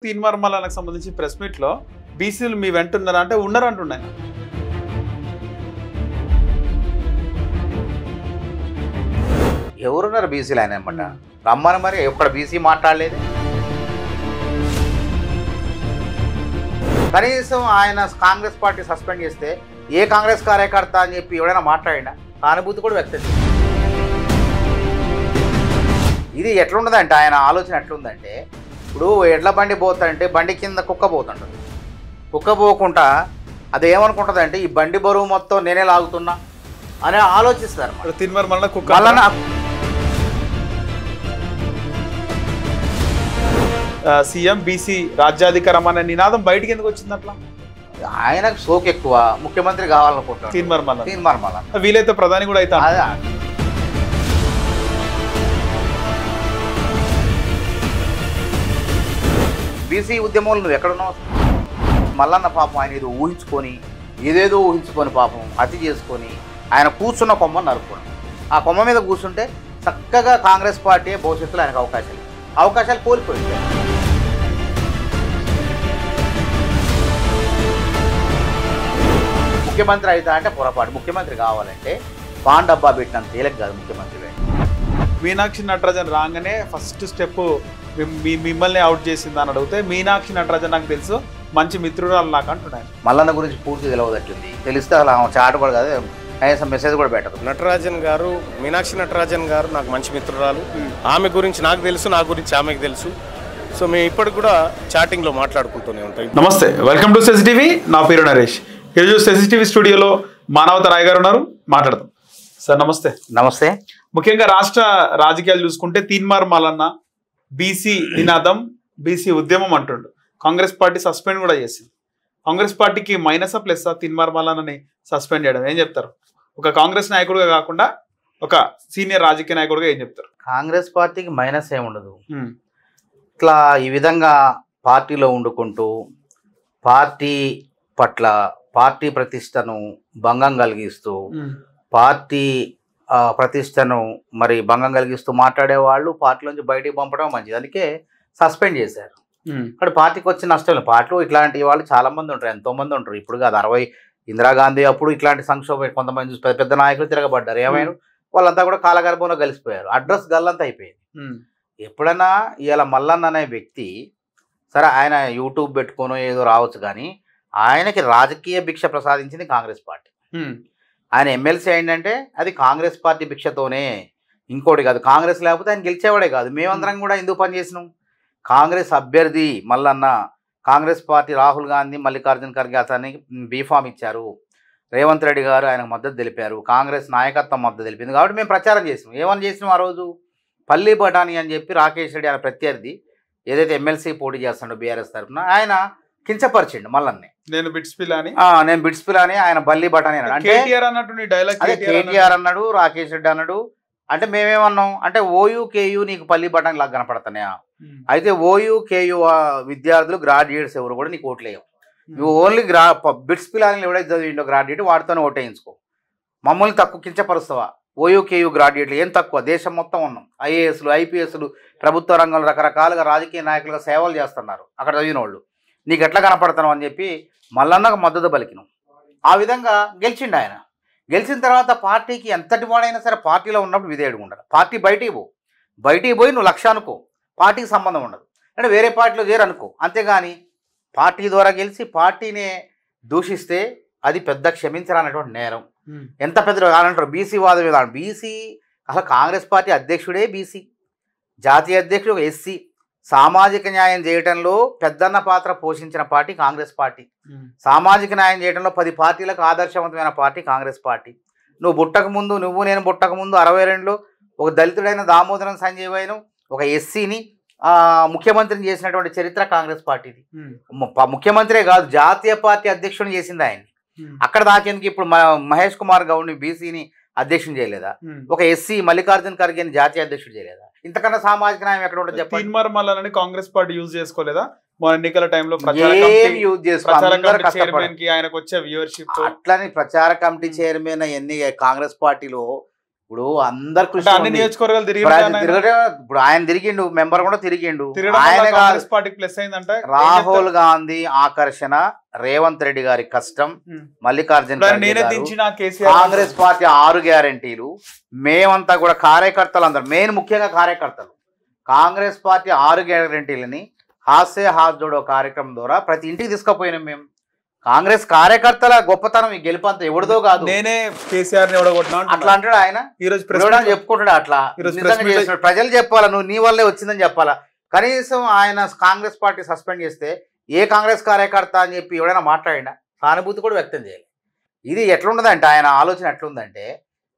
తీన్మార్మలానికి సంబంధించి press meet లో బీసీలు మీ వెంట ఉన్నారా అంటే ఉండరు అంటున్నాయి. ఎవరున్నారు బీసీలు ఆయన అనమాట రమ్మని మరి ఎక్కడ బీసీ మాట్లాడలేదు. కనీసం ఆయన కాంగ్రెస్ పార్టీ సస్పెండ్ చేస్తే ఏ కాంగ్రెస్ కార్యకర్త అని చెప్పి ఎవడైనా మాట్లాడినా సానుభూతి కూడా వ్యక్తం చేయాలి. ఇది ఎట్లుండదంటే ఆయన ఆలోచన ఎట్లుందంటే ఇప్పుడు ఎడ్ల బండి పోతుంటే బండి కింద కుక్క పోతుంటుంది. కుక్క పోకుండా అది ఏమనుకుంటుంది అంటే ఈ బండి బరువు మొత్తం నేనే లాగుతున్నా అని ఆలోచిస్తారు. తీన్మార్మల కుక్క సీఎం బీసీ రాజ్యాధికారం అనే నినాదం బయటికి ఎందుకు వచ్చింది? అట్లా ఆయనకు సోకు ఎక్కువ, ముఖ్యమంత్రి కావాలనుకుంటారు. తీన్మార్మల వీలైతే ప్రధాని కూడా అయితే బీసీ ఉద్యమంలో నువ్వు ఎక్కడున్నావు? మల్లన్న పాపం ఆయన ఏదేదో ఊహించుకొని పాపం అతి చేసుకొని ఆయన కూర్చున్న కొమ్మను నరుక్కోండి. ఆ కొమ్మ మీద కూర్చుంటే చక్కగా కాంగ్రెస్ పార్టీ భవిష్యత్తులో ఆయనకు అవకాశాలు కోల్పోయింది. ముఖ్యమంత్రి అవుతా అంటే పొరపాటు. ముఖ్యమంత్రి కావాలంటే పాన్ డబ్బా పెట్టినంత తేలిక కాదు ముఖ్యమంత్రి. మీనాక్షి నటరాజన్ రాగానే ఫస్ట్ స్టెప్ మిమ్మల్ని అవుట్ చేసింది అని అడిగితే మీనాక్షి నటరాజన్ నాకు తెలుసు, మంచి మిత్రురాలు నాకు అంటున్నాను. మల్లన్న గురించి పూర్తి తెలియదట్టుంది. తెలిస్తే అలా చాటు కూడా కాదు, కనీసం మెసేజ్ కూడా పెట్టదు. నటరాజన్ గారు, మీనాక్షి నటరాజన్ గారు నాకు మంచి మిత్రురాలు. ఆమె గురించి నాకు తెలుసు, నా గురించి ఆమెకు తెలుసు. సో మేము ఇప్పటికి కూడా చాటింగ్లో మాట్లాడుకుంటూనే ఉంటాం. నమస్తే, వెల్కమ్ టు సెన్సిటివి. నా పేరు నరేష్. ఈరోజు సెన్సిటివి స్టూడియోలో మానవత రాయ్ గారు ఉన్నారు, మాట్లాడదాం. సార్ నమస్తే. నమస్తే. ముఖ్యంగా రాష్ట్ర రాజకీయాలు చూసుకుంటే తీన్మార్మలన్న బీసీ నినాదం, బీసీ ఉద్యమం అంటుండు. కాంగ్రెస్ పార్టీ సస్పెండ్ కూడా చేసింది. కాంగ్రెస్ పార్టీకి మైనసా ప్లస్సా తీన్మార్మలన్నని సస్పెండ్ చేయడం? ఏం చెప్తారు? ఒక కాంగ్రెస్ నాయకుడిగా కాకుండా ఒక సీనియర్ రాజకీయ నాయకుడిగా ఏం చెప్తారు? కాంగ్రెస్ పార్టీకి మైనస్ ఏముండదు. ఇట్లా ఈ విధంగా పార్టీలో వండుకుంటూ పార్టీ పట్ల పార్టీ ప్రతిష్టను భంగం కలిగిస్తూ పార్టీ ప్రతిష్టను మరి భంగం కలిగిస్తూ మాట్లాడే వాళ్ళు పార్టీలోంచి బయటికి పంపడం మంచిది. అందుకే సస్పెండ్ చేశారు. ఇక్కడ పార్టీకి వచ్చిన నష్టం. పార్టీలో ఇట్లాంటి వాళ్ళు చాలా మంది ఉంటారు, ఎంతో మంది ఉంటారు. ఇప్పుడు కాదు, 60 ఇందిరాగాంధీ అప్పుడు ఇట్లాంటి సంక్షోభం కొంతమంది చూసి పెద్ద నాయకులు తిరగబడ్డారు. ఏమైనా వాళ్ళంతా కూడా కాలగర్భంలో కలిసిపోయారు. అడ్రస్ గల్లంతా అయిపోయింది. ఎప్పుడైనా ఇవాళ మల్లన్న అనే వ్యక్తి సరే ఆయన యూట్యూబ్ పెట్టుకోనో ఏదో రావచ్చు, కానీ ఆయనకి రాజకీయ భిక్ష ప్రసాదించింది కాంగ్రెస్ పార్టీ. ఆయన ఎమ్మెల్సీ ఏంటంటే అది కాంగ్రెస్ పార్టీ భిక్షతోనే, ఇంకోటి కాదు. కాంగ్రెస్ లేకపోతే ఆయన గెలిచేవాడే కాదు. మేమందరం కూడా ఎందుకు పనిచేసినాం? కాంగ్రెస్ అభ్యర్థి మల్లన్న, కాంగ్రెస్ పార్టీ రాహుల్ గాంధీ, మల్లికార్జున ఖర్గే అతనికి బీఫామ్ ఇచ్చారు. రేవంత్ రెడ్డి గారు ఆయనకు మద్దతు తెలిపారు. కాంగ్రెస్ నాయకత్వం మద్దతు తెలిపింది. కాబట్టి మేము ప్రచారం చేసినాం. ఏమని చేసినాం? ఆ రోజు పల్లి బఠానీ అని చెప్పి రాకేష్ రెడ్డి ఆయన ప్రత్యర్థి ఏదైతే ఎమ్మెల్సీ పోటీ చేస్తాడో బీఆర్ఎస్ తరఫున, ఆయన కించపరిచిండు మల్లన్ని. నేను బిట్స్ పిలాని ఆయన బల్లి బఠానీ అన్నాడు. అంటే కేటీఆర్ అన్నాడు, రాకేష్ రెడ్డి అన్నాడు. అంటే మేమేమన్నాం అంటే ఓయూ కేయూ నీకు పల్లి బఠానీ లాగా కనపడతాయా? అయితే ఓయూ కేయూ విద్యార్థులు గ్రాడ్యుయేట్స్ ఎవరు కూడా నీకు ఓట్లేయవు. నువ్వు ఓన్లీ బిట్స్ పిలాని ఎవడైతే చదివిండో గ్రాడ్యుయేట్ వాడితోనే ఓటేయించుకో. మమ్మల్ని తక్కువ కించపరుస్తావా? ఓయూ కేయూ గ్రాడ్యుయేట్లు ఏం తక్కువ? దేశం మొత్తం ఉన్నాం. ఐఏఎస్లు, ఐపీఎస్లు, ప్రభుత్వ రంగంలో రకరకాలుగా రాజకీయ నాయకులుగా సేవలు చేస్తున్నారు అక్కడ చదివిన వాళ్ళు. నీకు ఎట్లా కనపడతాను అని చెప్పి మల్లన్నకు మద్దతు పలికినాం. ఆ విధంగా గెలిచిండు ఆయన. గెలిచిన తర్వాత పార్టీకి ఎంతటి వాడైనా సరే పార్టీలో ఉన్నప్పుడు విధేయుడు ఉండాలి. పార్టీ బయటికి పోయి నువ్వు లక్ష్యం అనుకో, పార్టీకి సంబంధం ఉండదు. అంటే వేరే పార్టీలో చేరనుకో, అంతేగాని పార్టీ ద్వారా గెలిచి పార్టీనే దూషిస్తే అది పెద్ద క్షమించరానటువంటి నేరం. ఎంత పెద్ద అంటారు బీసీ వాద విధానం. బీసీ అసలు కాంగ్రెస్ పార్టీ అధ్యక్షుడే బీసీ, జాతీయ అధ్యక్షుడు ఒక ఎస్సీ. సామాజిక న్యాయం చేయడంలో పెద్దన్న పాత్ర పోషించిన పార్టీ కాంగ్రెస్ పార్టీ. సామాజిక న్యాయం చేయడంలో 10 పార్టీలకు ఆదర్శవంతమైన పార్టీ కాంగ్రెస్ పార్టీ. నేను పుట్టక ముందు 62లో ఒక దళితుడైన దామోదరం సంజీవయ్యను, ఒక ఎస్సీని ముఖ్యమంత్రిని చేసినటువంటి చరిత్ర కాంగ్రెస్ పార్టీది. ముఖ్యమంత్రే కాదు, జాతీయ పార్టీ అధ్యక్షుడిని చేసింది ఆయన్ని. అక్కడ దాకేందుకు ఇప్పుడు మహేష్ కుమార్ గౌడ్ని బీసీని అధ్యక్షుని చేయలేదా? ఒక ఎస్సీ మల్లికార్జున ఖర్గేని జాతీయ అధ్యక్షుడు చేయలేదా? ఇంతకన్నా సామాజిక న్యాయం ఎక్కడ ఉంటుంది చెప్పండి? తీన్మార్మలని కాంగ్రెస్ పార్టీ యూజ్ చేసుకోలేదా? ఎన్నికల టైంలో అట్లని ప్రచార కమిటీ చైర్మన్ ఎన్ని కాంగ్రెస్ పార్టీలో ఇప్పుడు అందరు అంటే అన్ని నియోజకవర్గాలు ఇప్పుడు ఆయన తిరిగిండు, మెంబర్ కూడా తిరిగిండు. కాంగ్రెస్ పార్టీకి ప్లస్ అయిందంటే రాహుల్ గాంధీ ఆకర్షణ, రేవంత్ రెడ్డి గారి కష్టం, మల్లికార్జున కాంగ్రెస్ పార్టీ 6 గ్యారంటీలు, మేమంతా కూడా కార్యకర్తలు అందరం, మెయిన్ ముఖ్యంగా కార్యకర్తలు కాంగ్రెస్ పార్టీ 6 గ్యారంటీలని హాస్య హాత్ జోడో కార్యక్రమం ద్వారా ప్రతి ఇంటికి తీసుకుపోయినాం మేము. కాంగ్రెస్ కార్యకర్తల గొప్పతనం ఈ గెలుపంతా ఎవరిదో కాదు, నేనే కేసీఆర్ అట్లా అంటాడు ఆయన. చెప్పుకుంటాడు అట్లా, ప్రజలు చెప్పాలా నువ్వు నీ వల్లే వచ్చిందని చెప్పాలా. కనీసం ఆయన కాంగ్రెస్ పార్టీ సస్పెండ్ చేస్తే ఏ కాంగ్రెస్ కార్యకర్త అని చెప్పి ఎవడైనా మాట్లాడినా సానుభూతి కూడా వ్యక్తం చేయాలి. ఇది ఎట్లుండదంటే ఆయన ఆలోచన ఎట్లుందంటే,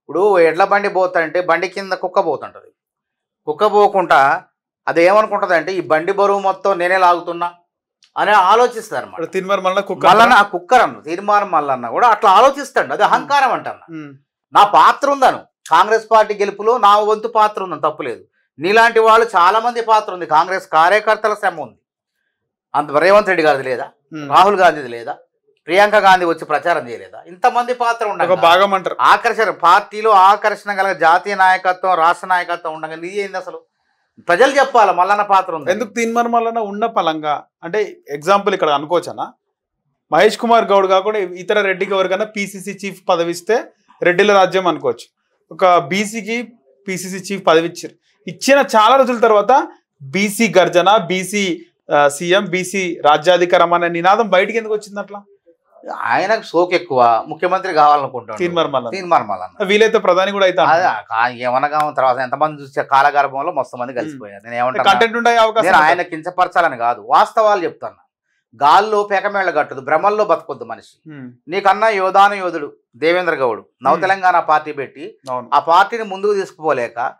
ఇప్పుడు ఎడ్ల బండి పోతుంటే బండి కింద కుక్క పోతుంటది. కుక్క పోకుండా అది ఏమనుకుంటుంది అంటే ఈ బండి బరువు మొత్తం నేనే లాగుతున్నా అని ఆలోచిస్తారు అనమాట. మల్లన్న కుక్కర్ అన్న తీర్మానం మల్లన్న కూడా అట్లా ఆలోచిస్తాడు. అది అహంకారం అంటన్నా. నా పాత్ర ఉందను, కాంగ్రెస్ పార్టీ గెలుపులో నా వంతు పాత్ర ఉందని తప్పులేదు. నీలాంటి వాళ్ళు చాలా మంది పాత్ర ఉంది, కాంగ్రెస్ కార్యకర్తల శ్రమ ఉంది. అంత రేవంత్ రెడ్డి గారిది లేదా, రాహుల్ గాంధీది లేదా, ప్రియాంక గాంధీ వచ్చి ప్రచారం చేయలేదా? ఇంతమంది పాత్ర ఉండగా ఆకర్షణ పార్టీలో ఆకర్షణ గల జాతీయ నాయకత్వం, రాష్ట్ర నాయకత్వం ఉండగా నీ ఏంది అసలు? ప్రజలు చెప్పాలి మల్లన్న పాత్ర ఉంది. ఎందుకు తీన్మార్ మల్లన్న ఉన్న పలంగా అంటే ఎగ్జాంపుల్ ఇక్కడ అనుకోవచ్చనా, మహేష్ కుమార్ గౌడ్ కాకుండా ఇతర రెడ్డికి ఎవరికైనా పీసీసీ చీఫ్ పదవి ఇస్తే రెడ్డిల రాజ్యం అనుకోవచ్చు. ఒక బీసీకి పీసీసీ చీఫ్ పదవి ఇచ్చారు. ఇచ్చిన చాలా రోజుల తర్వాత బీసీ గర్జన, బీసీ సీఎం, బీసీ రాజ్యాధికారం అనే నినాదం బయటికి ఎందుకు వచ్చింది? అట్లా ఆయనకు సోకు ఎక్కువ, ముఖ్యమంత్రి కావాలనుకుంటాడు తీన్మార్ మల్లన్న. వీలైతే ప్రధాని కూడా అయితే ఏమనగా తర్వాత ఎంతమంది చూసే కాలగర్భంలో మొత్తం మంది కలిసిపోయారు. నేను ఏమంటాను, ఆయన కించపరచాలని కాదు, వాస్తవాలు చెప్తాను. గాల్లో పేకమేళ్ల కట్టదు, భ్రమల్లో బతకొద్దు మనిషి. నీకన్నా యోధాను యోధుడు దేవేంద్ర గౌడ్ నవ తెలంగాణ పార్టీ పెట్టి ఆ పార్టీని ముందుకు తీసుకుపోలేక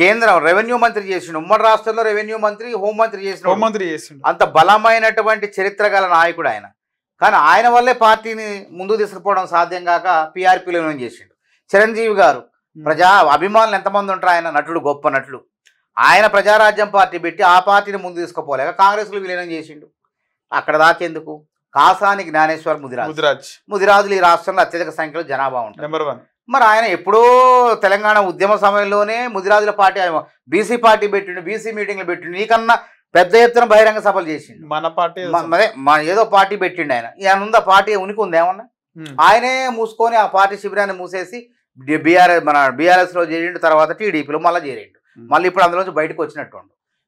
కేంద్రం రెవెన్యూ మంత్రి చేసిండు, ఉమ్మడి రాష్ట్రంలో రెవెన్యూ మంత్రి, హోంమంత్రి చేసిండు. అంత బలమైనటువంటి చరిత్ర గల నాయకుడు ఆయన. కానీ ఆయన వల్లే పార్టీని ముందుకు తీసుకుపోవడం సాధ్యం కాక పీఆర్పీలో చేసిండు. చిరంజీవి గారు ప్రజా అభిమానులు ఎంతమంది ఉంటారు, ఆయన నటుడు, గొప్ప నటుడు. ఆయన ప్రజారాజ్యం పార్టీ పెట్టి ఆ పార్టీని ముందు తీసుకుపోలేక కాంగ్రెస్లో విలీనం చేసిండు. అక్కడ దాకెందుకు? కాసాని జ్ఞానేశ్వర్ ముదిరాజులు ఈ రాష్ట్రంలో అత్యధిక సంఖ్యలో జనాభా ఉంటుంది. మరి ఆయన ఎప్పుడో తెలంగాణ ఉద్యమ సమయంలోనే ముదిరాజుల పార్టీ, బీసీ పార్టీ పెట్టిండు, బీసీ మీటింగ్లు పెట్టిండు. నీకన్నా పెద్ద ఎత్తున బహిరంగ సభలు చేసిండు. మన పార్టీ ఏదో పార్టీ పెట్టిండు ఆయన. ఈయన ఉందా పార్టీ ఉనికి ఉంది ఏమన్నా? ఆయనే మూసుకొని ఆ పార్టీ శిబిరాన్ని మూసేసి బీఆర్ఎస్ లో చేరిండు, తర్వాత టీడీపీలో మళ్ళీ చేరిండు. మళ్ళీ ఇప్పుడు అందులోంచి బయటకు వచ్చినట్టు.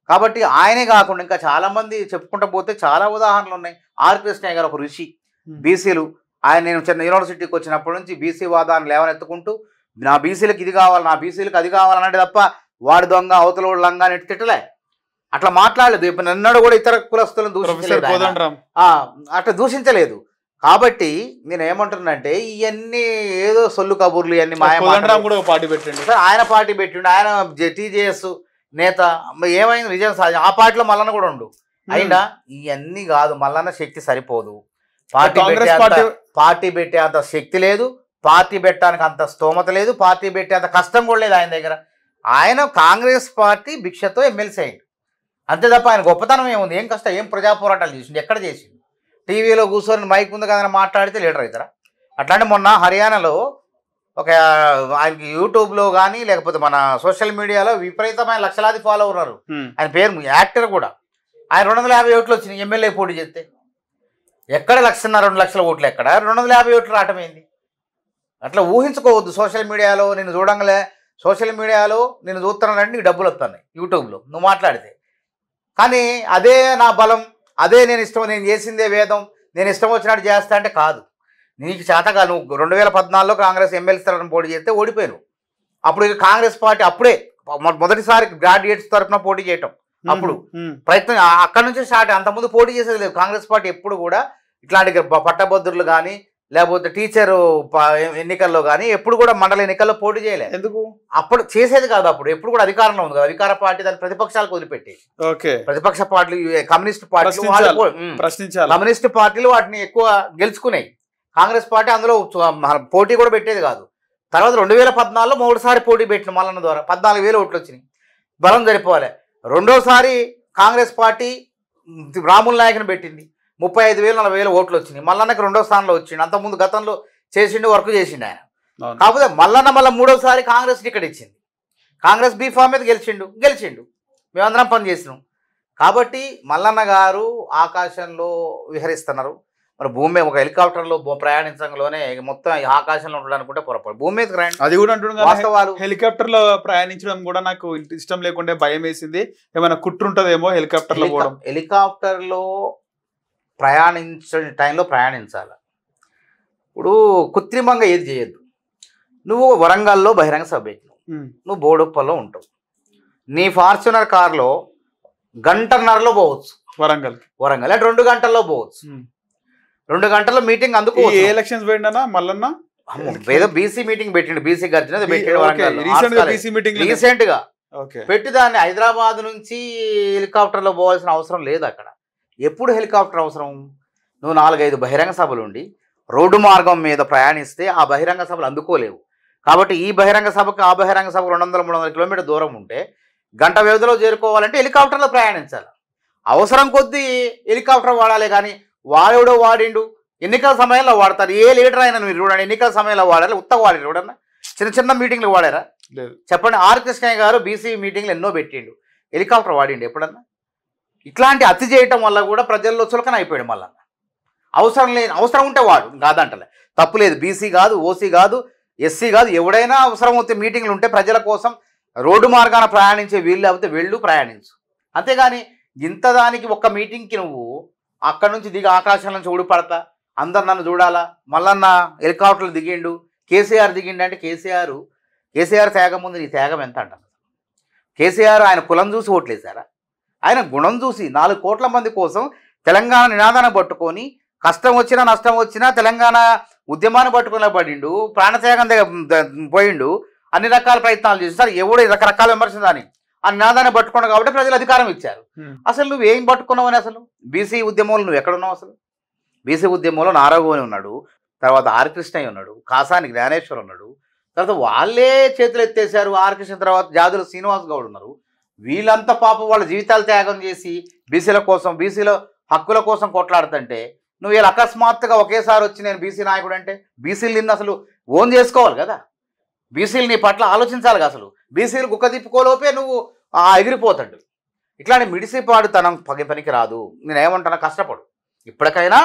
కాబట్టి ఆయనే కాకుండా ఇంకా చాలా మంది చెప్పుకుంటూ పోతే చాలా ఉదాహరణలు ఉన్నాయి. ఆర్ కృష్ణయ్య గారు ఒక ఋషి, బీసీలు. ఆయన నేను చిన్న యూనివర్సిటీకి వచ్చినప్పటి నుంచి బీసీ వాదాన్ని లేవనెత్తుకుంటూ నా బీసీలకు ఇది కావాలి, నా బీసీలకు అది కావాలన్నాడు తప్ప వాడి దొంగ అవతల లంగా అని తిట్టలే, అట్లా మాట్లాడలేదు. ఇప్పుడు నిన్నడు కూడా ఇతర కులస్తులను దూషించలేదు, అట్లా దూషించలేదు. కాబట్టి నేను ఏమంటున్నానంటే ఇవన్నీ ఏదో సొల్లు కబుర్లు, ఇవన్నీ పార్టీ పెట్టండి సార్. ఆయన పార్టీ పెట్టిండు, ఆయన టీజేఎస్ నేత. ఏమైంది? నిజం సాధ్యం. ఆ పార్టీలో మల్లన్న కూడా ఉండు అయినా. ఇవన్నీ కాదు, మల్లన్న శక్తి సరిపోదు. పార్టీ పెట్టే అంత శక్తి లేదు, పార్టీ పెట్టడానికి అంత స్తోమత లేదు, పార్టీ పెట్టే అంత కష్టం కూడా లేదు ఆయన దగ్గర. ఆయన కాంగ్రెస్ పార్టీ భిక్షతో ఎమ్మెల్సీ అయ్యిండు అంతే తప్ప ఆయన గొప్పతనం ఏముంది? ఏం కష్టం, ఏం ప్రజా పోరాటాలు చేసిండు? ఎక్కడ చేసిండు? టీవీలో కూర్చొని మైక్ ఉంది కదా మాట్లాడితే లీడర్ అవుతారా? అట్లాంటి మొన్న హర్యానాలో ఒక ఆయనకి యూట్యూబ్లో కానీ లేకపోతే మన సోషల్ మీడియాలో విపరీతమైన లక్షలాది ఫాలో ఉన్నారు. ఆయన పేరు యాక్టర్ కూడా. ఆయన 250 ఓట్లు వచ్చినాయి ఎమ్మెల్యే పోటీ చేస్తే. ఎక్కడ 1.5 లక్షల ఓట్లు ఎక్కడ 250 ఓట్లు రావటమైంది? అట్లా ఊహించుకోవద్దు. సోషల్ మీడియాలో నేను చూడంగానే, సోషల్ మీడియాలో నేను చూస్తున్నానంటే నీకు డబ్బులు వస్తున్నాయి యూట్యూబ్లో నువ్వు మాట్లాడితే. కానీ అదే నా బలం, అదే నేను ఇష్టం, నేను చేసిందే వేదం, నేను ఇష్టం వచ్చినట్టు చేస్తా అంటే కాదు. నీకు చేతగా నువ్వు 2014లో కాంగ్రెస్ ఎమ్మెల్సీ తరఫున పోటీ చేస్తే ఓడిపోయాను. అప్పుడు ఇక కాంగ్రెస్ పార్టీ అప్పుడే మొదటిసారి గ్రాడ్యుయేట్స్ తరఫున పోటీ చేయటం, అప్పుడు ప్రయత్నం అక్కడ నుంచి స్టార్ట్. అంతకుముందు పోటీ చేసేది లేదు కాంగ్రెస్ పార్టీ ఎప్పుడు కూడా. ఇట్లాంటి పట్టభద్రులు కానీ లేకపోతే టీచరు ఎన్నికల్లో కానీ ఎప్పుడు కూడా మండల ఎన్నికల్లో పోటీ చేయలేదు. ఎందుకు? అప్పుడు చేసేది కాదు. అప్పుడు ఎప్పుడు కూడా అధికారంలో ఉంది కదా, అధికార పార్టీ దాని ప్రతిపక్షాలకు వదిలిపెట్టి. ప్రతిపక్ష పార్టీలు, కమ్యూనిస్ట్ పార్టీలు, కమ్యూనిస్ట్ పార్టీలు వాటిని ఎక్కువ గెలుచుకున్నాయి. కాంగ్రెస్ పార్టీ అందులో పోటీ కూడా పెట్టేది కాదు. తర్వాత 2014లో 3సారి పోటీ పెట్టిన మల్లన్న ద్వారా 14,000 ఓట్లు వచ్చినాయి. బలం సరిపోవాలి. రెండోసారి కాంగ్రెస్ పార్టీ రాముల నాయకుని పెట్టింది, 35,000 40,000 ఓట్లు వచ్చినాయి. మల్లన్నకి 2వ స్థానంలో వచ్చిండు. అంతకుముందు గతంలో చేసిండు, వర్క్ చేసిండు ఆయన. కాకపోతే మళ్ళా మూడోసారి కాంగ్రెస్ టికెట్ ఇచ్చింది. కాంగ్రెస్ బీఫామ్ మీద గెలిచిండు మేమందరం పని చేసినాం. కాబట్టి మల్లన్న గారు ఆకాశంలో విహరిస్తున్నారు. మరి భూమి ఒక హెలికాప్టర్లో ప్రయాణించడంలోనే మొత్తం ఆకాశంలో ఉండడం అనుకుంటే పొరపాటు. భూమి మీదకి రండి, అది కూడా అంటున్నాను. వాస్తవాలు. హెలికాప్టర్ లో ప్రయాణించడం కూడా నాకు ఇష్టం లేకుండా భయం వేసింది. ఏమైనా కుట్రుంటదేమో హెలికాప్టర్ లో పోవడం. హెలికాప్టర్ లో ప్రయాణించే టైంలో ప్రయాణించాలి. ఇప్పుడు కృత్రిమంగా ఏది చేయొద్దు. నువ్వు వరంగల్లో బహిరంగ సభ పెట్టినావు, నువ్వు బోడుప్పల్లో ఉంటావు. నీ ఫార్చునర్ కార్లో గంటన్నరలో పోవచ్చు వరంగల్, అంటే 2 గంటల్లో పోవచ్చు. 2 గంటల్లో మీటింగ్ అందుకు ఎలక్షన్స్ పోయిండనా మల్లన్న ఏదో బీసీ మీటింగ్ పెట్టిండు, బీసీ గర్జన రీసెంట్ గా పెట్టి దాన్ని హైదరాబాద్ నుంచి హెలికాప్టర్ లో పోవాల్సిన అవసరం లేదు. అక్కడ ఎప్పుడు హెలికాప్టర్ అవసరం? నువ్వు 4-5 బహిరంగ సభలు ఉండి రోడ్డు మార్గం మీద ప్రయాణిస్తే ఆ బహిరంగ సభలు అందుకోలేవు. కాబట్టి ఈ బహిరంగ సభకు ఆ బహిరంగ సభకు 200-300 కిలోమీటర్ దూరం ఉంటే గంట వ్యవధిలో చేరుకోవాలంటే హెలికాప్టర్లో ప్రయాణించాలి. అవసరం కొద్దీ హెలికాప్టర్ వాడాలి. కానీ వాడేవడో వాడిండు, ఎన్నికల సమయంలో వాడతారు. ఏ లీడర్ అయినా మీరు చూడండి, ఎన్నికల సమయంలో వాడాలి, ఉత్తగా వాడారు చూడన్నా. చిన్న మీటింగ్లు వాడారా చెప్పండి? ఆర్ కృష్ణయ్య గారు బీసీ మీటింగ్లు ఎన్నో పెట్టిండు, హెలికాప్టర్ వాడిండు ఎప్పుడన్నా? ఇట్లాంటి అతి చేయటం వల్ల కూడా ప్రజల్లో చులకన అయిపోయాడు. మళ్ళా అవసరం ఉంటే వాడు కాదంటలే, తప్పులేదు. బీసీ కాదు, ఓసీ కాదు, ఎస్సీ కాదు, ఎవడైనా అవసరం అవుతే మీటింగ్లు ఉంటే ప్రజల కోసం రోడ్డు మార్గాన ప్రయాణించే వీళ్ళు లేకపోతే వెళ్ళు ప్రయాణించు. అంతేగాని ఇంత దానికి ఒక్క మీటింగ్కి నువ్వు అక్కడి నుంచి దిగి ఆకాశం నుంచి ఊడిపడతా అందరు నన్ను చూడాలా, మల్లన్న హెలికాప్టర్లు దిగిండు, కేసీఆర్ దిగిండు అంటే కేసీఆర్ త్యాగం ముందు నీ త్యాగం ఎంత అంటారు? కేసీఆర్ ఆయన కులం చూసి ఓట్లేశారా? ఆయన గుణం చూసి 4 కోట్ల మంది కోసం తెలంగాణ నినాదాన్ని పట్టుకొని కష్టం వచ్చినా నష్టం వచ్చినా తెలంగాణ ఉద్యమాన్ని పట్టుకునే పడిండు, ప్రాణత్యాగం పోయిండు, అన్ని రకాల ప్రయత్నాలు చేస్తారు. ఎవడు రకరకాల విమర్శించాలని ఆ నినాదాన్ని పట్టుకున్నావు కాబట్టి ప్రజలు అధికారం ఇచ్చారు. అసలు నువ్వేం పట్టుకున్నావు అని అసలు బీసీ ఉద్యమంలో నువ్వు ఎక్కడున్నావు? అసలు బీసీ ఉద్యమంలో నారాగోని ఉన్నాడు, తర్వాత ఆర్ కృష్ణయ్య ఉన్నాడు, కాసాని జ్ఞానేశ్వర్ ఉన్నాడు, తర్వాత వాళ్ళే చేతులు ఎత్తేసారు. ఆర్ కృష్ణ తర్వాత జాదుల శ్రీనివాస్ గౌడ్ ఉన్నారు. వీళ్ళంతా పాపం వాళ్ళ జీవితాలు త్యాగం చేసి బీసీల కోసం, బీసీల హక్కుల కోసం కొట్లాడుతుంటే నువ్వు వీళ్ళు అకస్మాత్తుగా ఒకేసారి వచ్చి నేను బీసీ నాయకుడు అంటే బీసీలు నిన్ను అసలు ఓన్ చేసుకోవాలి కదా, బీసీలు నీ పట్ల ఆలోచించాలి కదా. అసలు బీసీలు గుక్క తిప్పుకోలోపే నువ్వు ఎగిరిపోతాడు. ఇట్లాంటి మిడిసిపాడుతనం పనికి రాదు. నేనేమంటాను, కష్టపడు. ఇప్పటికైనా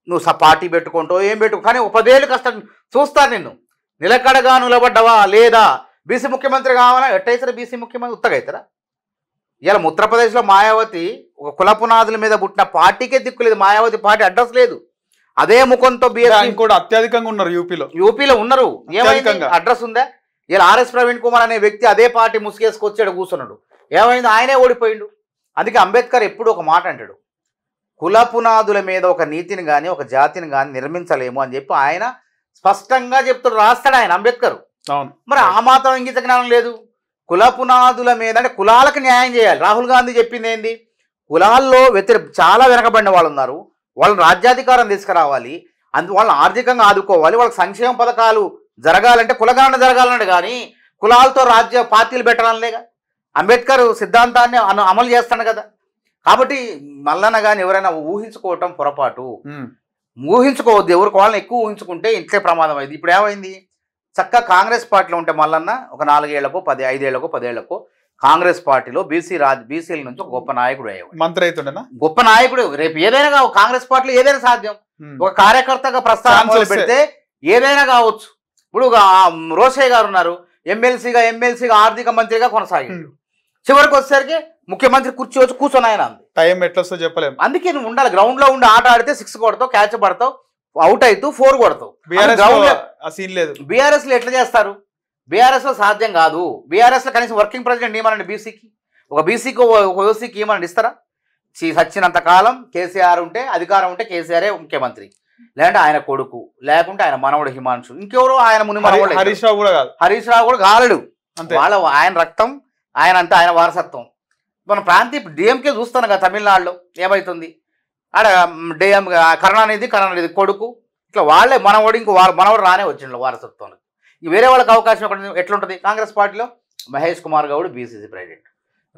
నువ్వు పార్టీ పెట్టుకుంటూ ఏం పెట్టుకో, కానీ 10 ఏళ్ళు కష్టం చూస్తారు నిన్ను. నిలకడగా నిలబడ్డవా లేదా? బీసీ ముఖ్యమంత్రి కావాలా? ఎట్టయితారా బీసీ ముఖ్యమంత్రి? ఉత్తగా అవుతారా? ఇలా ఉత్తరప్రదేశ్లో మాయావతి ఒక కులపునాదుల మీద పుట్టిన పార్టీకే దిక్కులేదు. మాయావతి పార్టీ అడ్రస్ లేదు. అదే ముఖంతో బీఎస్పీ కూడా అత్యధికంగా ఉన్నారు. యూపీలో ఉన్నారు. ఏమైంది? అడ్రస్ ఉందా? ఇలా ఆర్ఎస్ ప్రవీణ్ కుమార్ అనే వ్యక్తి అదే పార్టీ ముసుగేసుకొచ్చాడు, కూర్చున్నాడు. ఏమైంది? ఆయనే ఓడిపోయిండు. అందుకే అంబేద్కర్ ఎప్పుడు ఒక మాట అంటాడు, కులపునాదుల మీద ఒక నీతిని కానీ ఒక జాతిని కానీ నిర్మించలేము అని చెప్పి ఆయన స్పష్టంగా చెప్తాడు, రాస్తాడు ఆయన అంబేద్కర్. మరి ఆ మాత్రం ఇంగిత జ్ఞానం లేదు. కులపునాదుల మీద అంటే కులాలకు న్యాయం చేయాలి. రాహుల్ గాంధీ చెప్పింది ఏంది? కులాల్లో చాలా వెనకబడిన వాళ్ళు ఉన్నారు, వాళ్ళని రాజ్యాధికారం తీసుకురావాలి, వాళ్ళని ఆర్థికంగా ఆదుకోవాలి, వాళ్ళకి సంక్షేమ పథకాలు జరగాలంటే కులగణన జరగాలంటే కానీ కులాలతో పార్టీలు పెట్టాలనేగా అంబేద్కర్ సిద్ధాంతాన్ని అమలు చేస్తాడు కదా. కాబట్టి మల్లన్న కానీ ఎవరైనా ఊహించుకోవటం పొరపాటు. ఊహించుకోవద్దు. ఎవరికి వాళ్ళని ఎక్కువ ఊహించుకుంటే ఇంట్లో ప్రమాదం అయింది. ఇప్పుడు ఏమైంది? చక్కగా కాంగ్రెస్ పార్టీలో ఉంటే మల్లన్న ఒక 4 ఏళ్లకో 5 ఏళ్లకో 10 ఏళ్లకో కాంగ్రెస్ పార్టీలో బీసీల నుంచి ఒక గొప్ప నాయకుడు అయ్యాడు, మంత్రి అవుతుండేనా? గొప్ప నాయకుడు. రేపు ఏదైనా కాంగ్రెస్ పార్టీలో ఏదైనా సాధ్యం. ఒక కార్యకర్తగా ప్రస్థానం మొదలు పెడితే ఏదైనా కావచ్చు. ఇప్పుడు రోషయ్య గారు ఉన్నారు, ఎమ్మెల్సీగా ఆర్థిక మంత్రిగా కొనసాగాడు. చివరికి వచ్చేసరికి ముఖ్యమంత్రి కుర్చీ వచ్చి కూర్చొని ఆయన టైం ఎట్లా వస్తుందో చెప్పలేము. అందుకే నువ్వు ఉండాలి. గ్రౌండ్ లో ఉండి ఆట ఆడితే 6 కొడతావు, క్యాచ్ పడతావు, అవుట్ అవుతూ 4 కొడతావు. బీఆర్ఎస్ లో ఎట్లా చేస్తారు? బీఆర్ఎస్ లో సాధ్యం కాదు. బీఆర్ఎస్ లో కనీసం వర్కింగ్ ప్రెసిడెంట్ ఏమనండి బీసీకి, ఒక బీసీకి ఒక ఓసీకి ఏమనండి ఇస్తారా? సచ్చినంత కాలం కేసీఆర్ ఉంటే, అధికారం ఉంటే కేసీఆరే ముఖ్యమంత్రి, లేదంటే ఆయన కొడుకు, లేకుంటే ఆయన మనవడు హిమాంశు, ఇంకెవరో ఆయన ముని మనవడు. హరీష్ రావు కూడా కాలడు. ఆయన రక్తం ఆయన అంటే ఆయన వారసత్వం. మన ప్రాంతీయ డిఎంకే చూస్తాను కదా తమిళనాడులో ఏమవుతుంది. ఆడ డిఎం కరుణానిధి కొడుకు, ఇట్లా వాళ్ళే మనవడు, ఇంకో మనవడు రానే వచ్చిండు వారసత్వంలో. వేరే వాళ్ళకి అవకాశం ఎట్లుంటుంది? కాంగ్రెస్ పార్టీలో మహేష్ కుమార్ గౌడ్ బీసీసీ ప్రెసిడెంట్,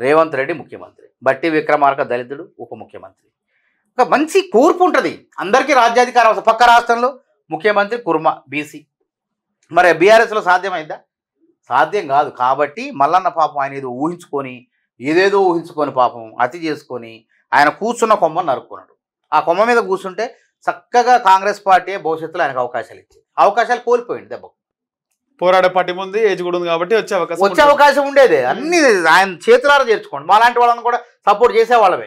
రేవంత్ రెడ్డి ముఖ్యమంత్రి, బట్టి విక్రమార్క దళితుడు ఉప ముఖ్యమంత్రి. ఒక మంచి కూర్పు ఉంటుంది. అందరికీ రాజ్యాధికారం వస్తుంది. పక్క రాష్ట్రంలో ముఖ్యమంత్రి కుర్మ బీసీ, మరి బీఆర్ఎస్లో సాధ్యమైందా? సాధ్యం కాదు. కాబట్టి మల్లన్న పాపం ఆయన ఏదో ఊహించుకొని ఏదేదో ఊహించుకొని పాపం అతి చేసుకొని ఆయన కూర్చున్న కొమ్మను నరుక్కున్నాడు. ఆ కొమ్మ మీద కూర్చుంటే చక్కగా కాంగ్రెస్ పార్టీ భవిష్యత్తులో ఆయనకు అవకాశాలు ఇచ్చింది. అవకాశాలు కోల్పోయింది దెబ్బ. పోరాడే పార్టీ ముందు ఏజ్ కూడా ఉంది కాబట్టి వచ్చే అవకాశం ఉండేది. అన్ని ఆయన చేతులారా చేర్చుకోండి. మా లాంటి వాళ్ళని కూడా సపోర్ట్ చేసేవాళ్ళమే.